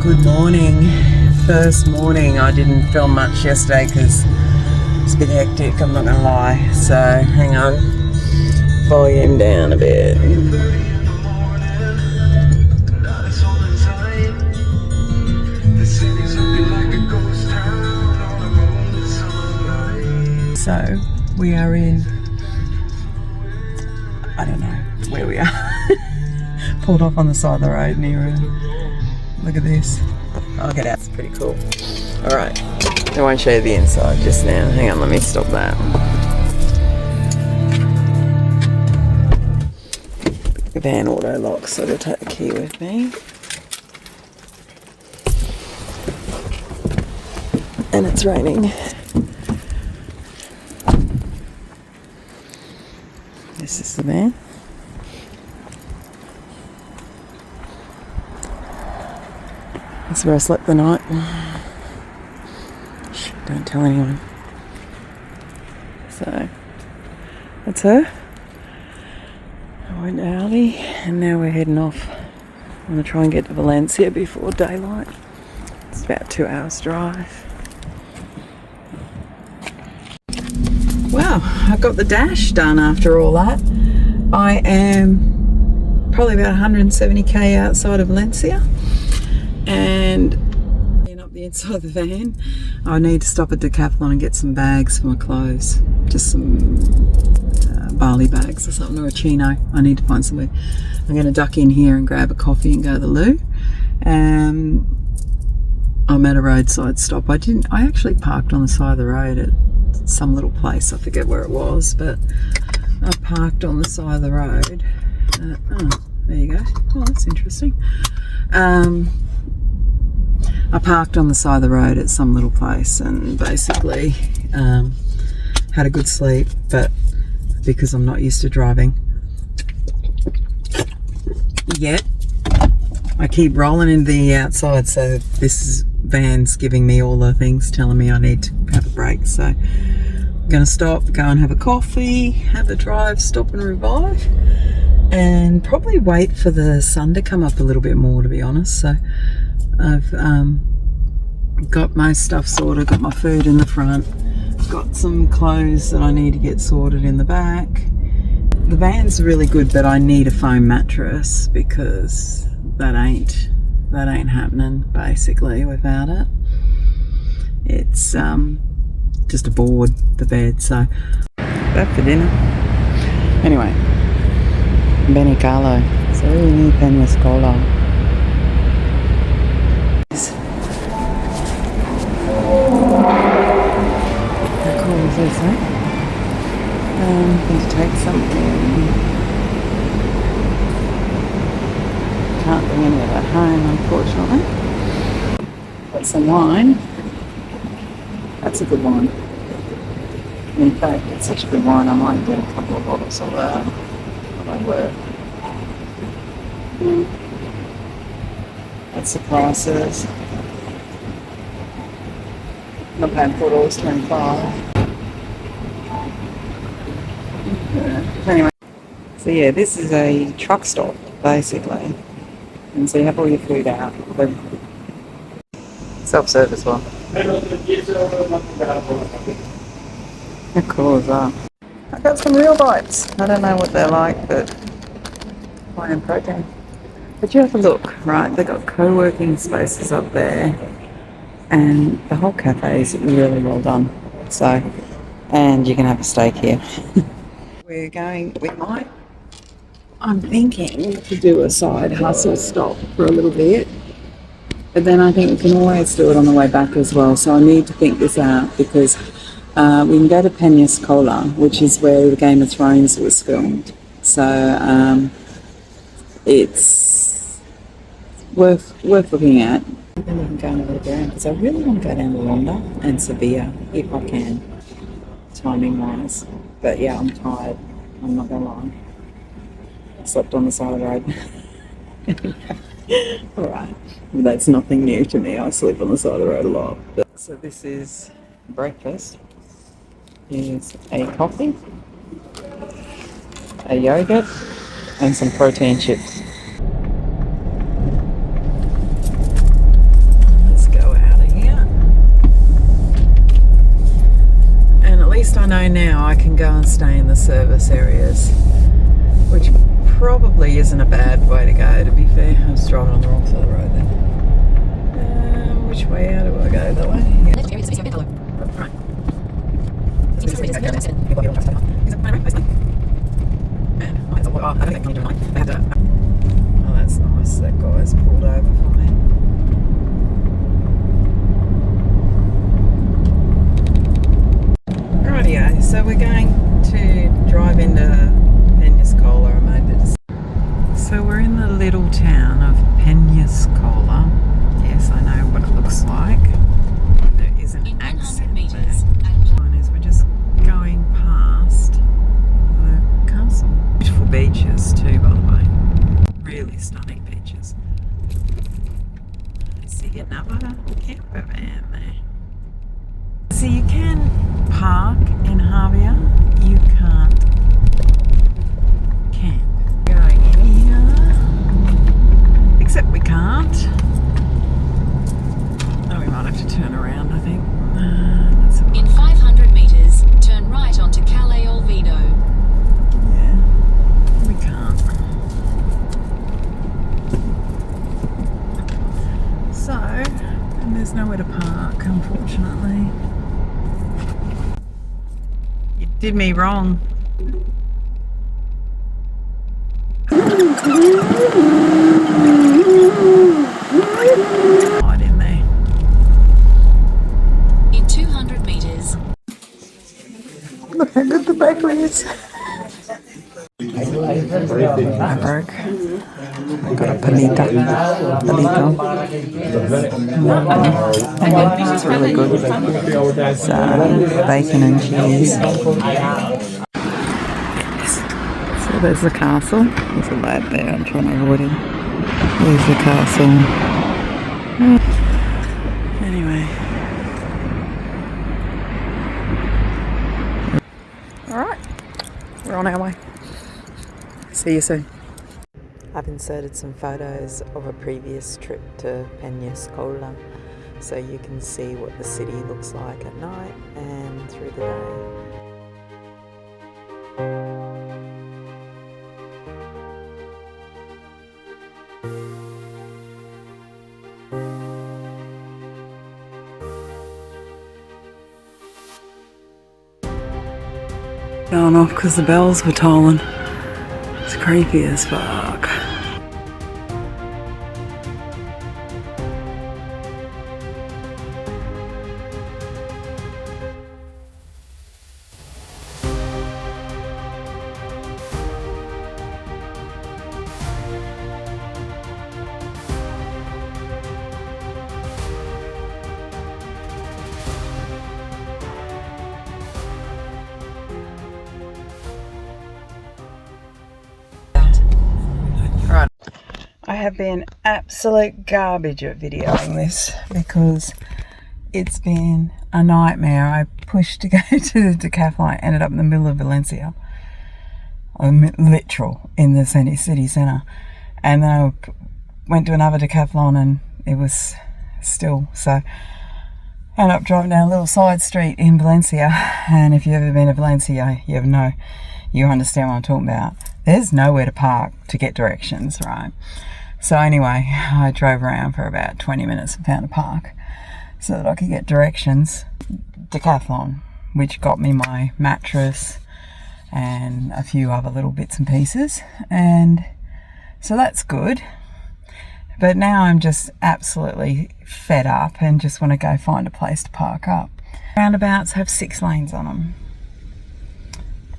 Good morning. First morning. I didn't film much yesterday because it's a bit hectic, I'm not gonna lie. So hang on, volume down a bit. So we are in, I don't know where we are. Pulled off on the side of the road near look at this. I'll get out, it's pretty cool. Alright, I won't show you the inside just now. Hang on, let me stop that. The van auto locks, so I'll take the key with me. And it's raining. This is the van. That's where I slept the night. Shh, don't tell anyone. So, that's her. I went to Aldi and now we're heading off. I'm going to try and get to Valencia before daylight. It's about 2 hours drive. Wow, I got the dash done after all that. I am probably about 170k outside of Valencia. And up the inside of the van, I need to stop at Decathlon and get some bags for my clothes. Just some barley bags or something, or a chino. I need to find somewhere. I'm going to duck in here and grab a coffee and go to the loo. I'm at a roadside stop. I actually parked on the side of the road at some little place. I forget where it was, but I parked on the side of the road. Oh, there you go. Oh, that's interesting. I parked on the side of the road at some little place and basically had a good sleep, but because I'm not used to driving yet, I keep rolling into the outside, so this van's giving me all the things, telling me I need to have a break. So I'm going to stop, go and have a coffee, have a drive, stop and revive, and probably wait for the sun to come up a little bit more, to be honest. So I've got my stuff sorted, got my food in the front, got some clothes that I need to get sorted in the back. The van's really good, but I need a foam mattress because that ain't happening basically without it. It's just a board, the bed, so that for dinner. Anyway, Peñiscola, so we need Peñiscola. How cool is this, eh? Need to take something. Can't bring any of that home, unfortunately. Got some wine. That's a good wine. In fact, it's such a good wine, I might get a couple of bottles of that when I work. That's the prices. I'm paying $4.25. Anyway, so yeah, this is a truck stop basically, and so you have all your food out. But self-service one. How cool is that? I got some real bites. I don't know what they're like, but high in protein. But you have a look, right? They've got co-working spaces up there, and the whole cafe is really well done. So, and you can have a steak here. I'm thinking to do a side hustle stop for a little bit, but then I think we can always do it on the way back as well. So I need to think this out because we can go to Peñiscola, which is where the Game of Thrones was filmed. So it's worth looking at. I think we can go another ground because I really want to go down to Ronda and Sevilla if I can, timing wise. But yeah, I'm tired. I'm not gonna lie. I slept on the side of the road. Alright. Well, that's nothing new to me. I sleep on the side of the road a lot. So this is breakfast. Here's a coffee, a yogurt, and some protein chips. least I know now I can go and stay in the service areas, which probably isn't a bad way to go, to be fair. I was driving on the wrong side of the road then. Which way out do I go? That way? Yeah. Right. Oh, that's nice. That guy's pulled over for me. Rightio, so we're going to drive into Peñiscola. I made it. So we're in the little town of Peñiscola. Yes, I know what it looks like. There is an accent there. We're just going past the castle. Beautiful beaches too, by the way. Really stunning beaches. I see another camper van there. So you can park in Javea, you can't camp. Going in here, except we can't. Oh, we might have to turn around, I think. In 500 metres, turn right onto Calle Olvido. Yeah, we can't. So, and there's nowhere to park, unfortunately. You did me wrong. Right in there. In 200 metres. Look how good the bakery is. I broke. I got a palito. It's really good. It's bacon and cheese. So there's the castle. There's a lad there. I'm trying to avoid him. There's the castle. Anyway. Alright. We're on our way. See you soon. I've inserted some photos of a previous trip to Peñiscola so you can see what the city looks like at night and through the day. Going off because the bells were tolling. It's creepy as fuck. I have been absolute garbage at videoing this because it's been a nightmare. I pushed to go to the decathlon, ended up in the middle of Valencia. I'm literal in the city centre. And then I went to another decathlon and it was still, so I ended up driving down a little side street in Valencia. And if you've ever been to Valencia, you understand what I'm talking about. There's nowhere to park to get directions, right? So anyway, I drove around for about 20 minutes and found a park so that I could get directions. Decathlon, which got me my mattress and a few other little bits and pieces, and so that's good. But now I'm just absolutely fed up and just want to go find a place to park up. Roundabouts have 6 lanes on them,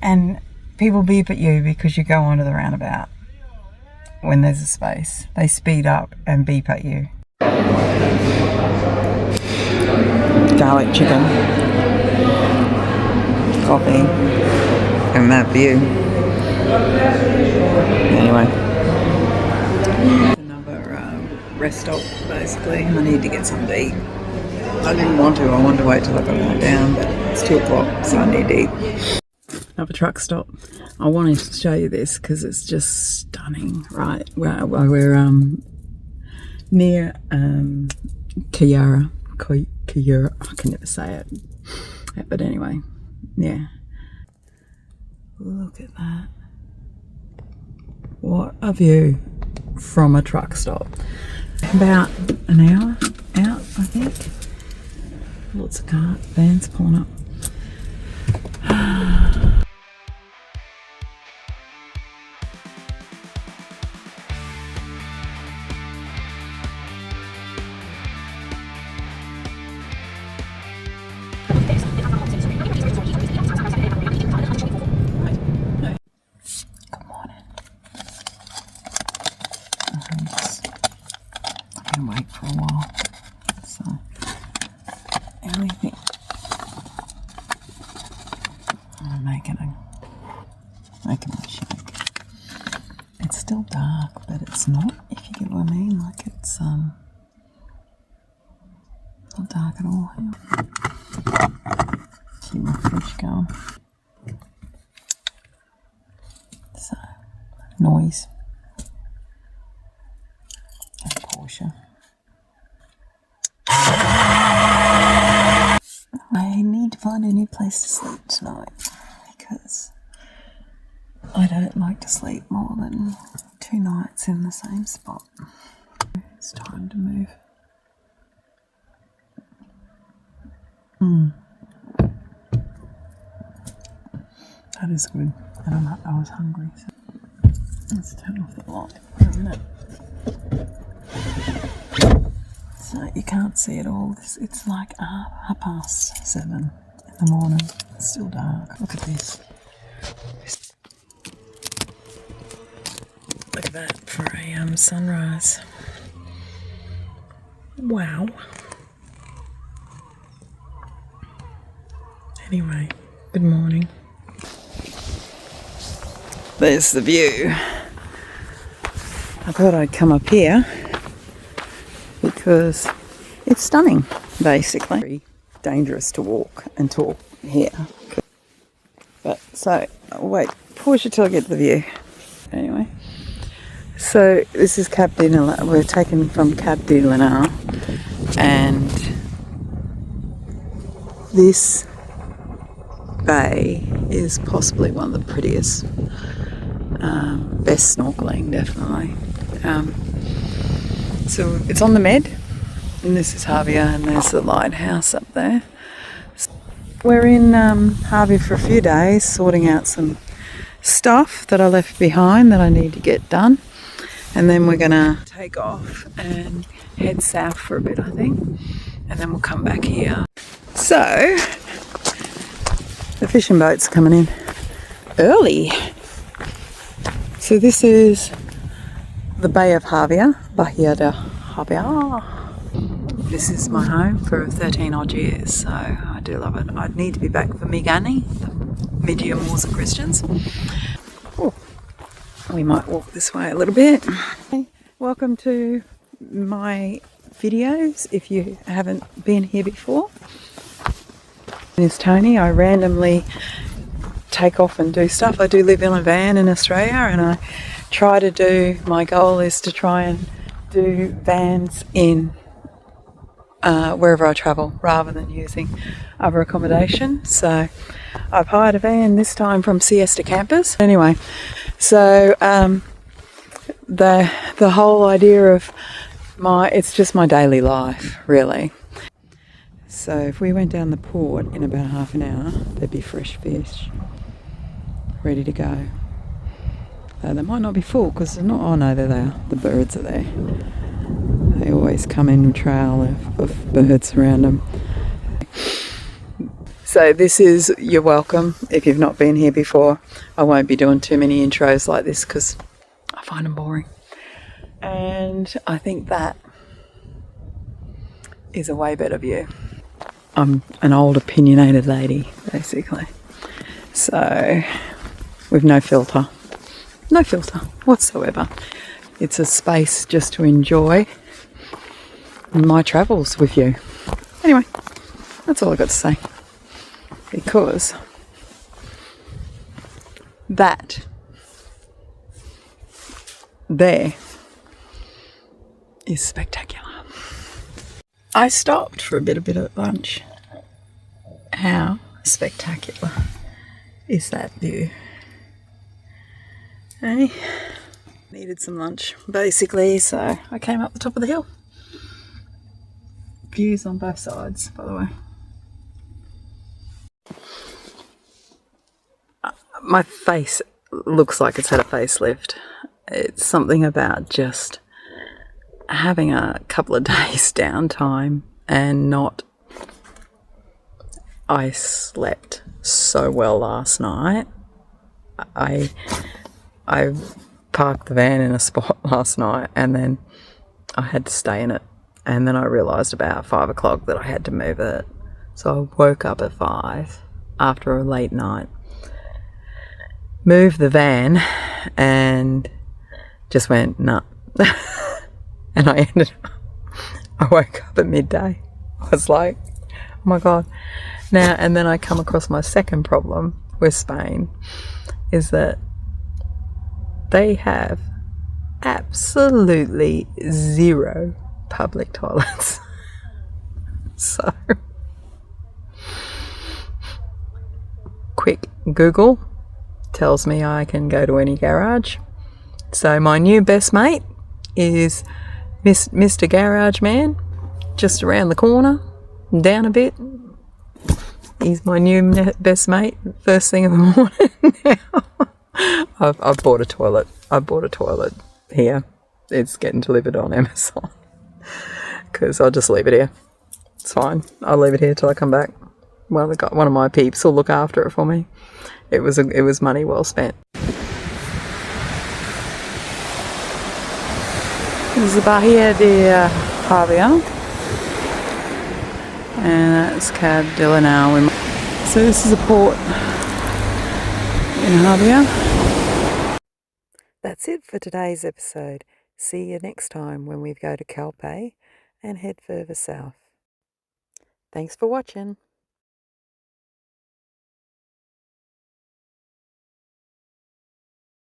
and people beep at you because you go onto the roundabout when there's a space. They speed up and beep at you. Garlic chicken, coffee, and that view. Anyway, another rest stop basically. I need to get something to eat. I didn't want to. I wanted to wait till I got it down, but it's 2 o'clock, so I need to eat. Another truck stop. I wanted to show you this because it's just stunning, right? We're near Kayara. I can never say it. But anyway, Yeah. Look at that. What a view from a truck stop. About an hour out, I think. Lots of vans pulling up. Good morning. I can wait for a while. So, anything. I'm making a shake. It's still dark, but it's not, if you get what I mean. Like it's not dark at all. Keep my fridge going. So, noise. And Porsche. I need to find a new place to sleep tonight because I don't like to sleep more than 2 nights in the same spot. It's time to move. That is good. And I was hungry. So let's turn off the light for a minute. So you can't see it all. It's like 7:30 in the morning. It's still dark. Look at this. Look at that for a sunrise. Wow. Anyway, good morning. There's the view. I thought I'd come up here because it's stunning, basically. Very dangerous to walk and talk here. But so, wait, pause till I get to the view. Anyway, so this is Cap de Nolin. We're taken from Cap de Nolin, and this bay is possibly one of the prettiest. Best snorkeling, definitely. So it's on the Med, and this is Javea, and there's the lighthouse up there. We're in Javea for a few days, sorting out some stuff that I left behind that I need to get done, and then we're gonna take off and head south for a bit, I think, and then we'll come back here. So the fishing boat's coming in early. So this is the Bay of Javea, Bahia de Javea. This is my home for 13 odd years, so I do love it. I'd need to be back for Migani, the Medium Wars of Christians. Oh, we might walk this way a little bit. Welcome to my videos if you haven't been here before. My name is Tony. I randomly take off and do stuff. I do live in a van in Australia, and I try to do, my goal is to try and do vans in wherever I travel rather than using other accommodation. So I've hired a van this time from Siesta Campers. Anyway, so the whole idea of it's just my daily life, really. So if we went down the port in about half an hour, there'd be fresh fish ready to go. They might not be full because they're not. Oh no, there they are. The birds are there. They always come in a trail of birds around them. So this is, you're welcome if you've not been here before. I won't be doing too many intros like this because I find them boring. And I think that is a way better view. I'm an old opinionated lady, basically. So with no filter whatsoever. It's a space just to enjoy my travels with you. Anyway, that's all I got to say, because that there is spectacular. I stopped for a bit of lunch. How spectacular is that view? Hey, needed some lunch basically, so I came up the top of the hill. Views on both sides, by the way. My face looks like it's had a facelift. It's something about just having a couple of days downtime and not... I slept so well last night. I parked the van in a spot last night and then I had to stay in it. And then I realised about 5 o'clock that I had to move it. So I woke up at 5 after a late night, moved the van and just went, nah. And I woke up at midday. I was like, oh my God. Now, and then I come across my second problem with Spain is that they have absolutely zero public toilets. So, quick Google tells me I can go to any garage. So my new best mate is Mr. Garage Man, just around the corner, down a bit. He's my new best mate, first thing in the morning now. I've bought a toilet. I bought a toilet here. It's getting delivered on Amazon because I'll just leave it here. It's fine. I'll leave it here till I come back. Well, one of my peeps will look after it for me. It was money well spent. This is the Bahia de Javea, and that's Cab de Lanao. So this is a port in Javea. That's it for today's episode. See you next time when we go to Calpe and head further south. Thanks for watching.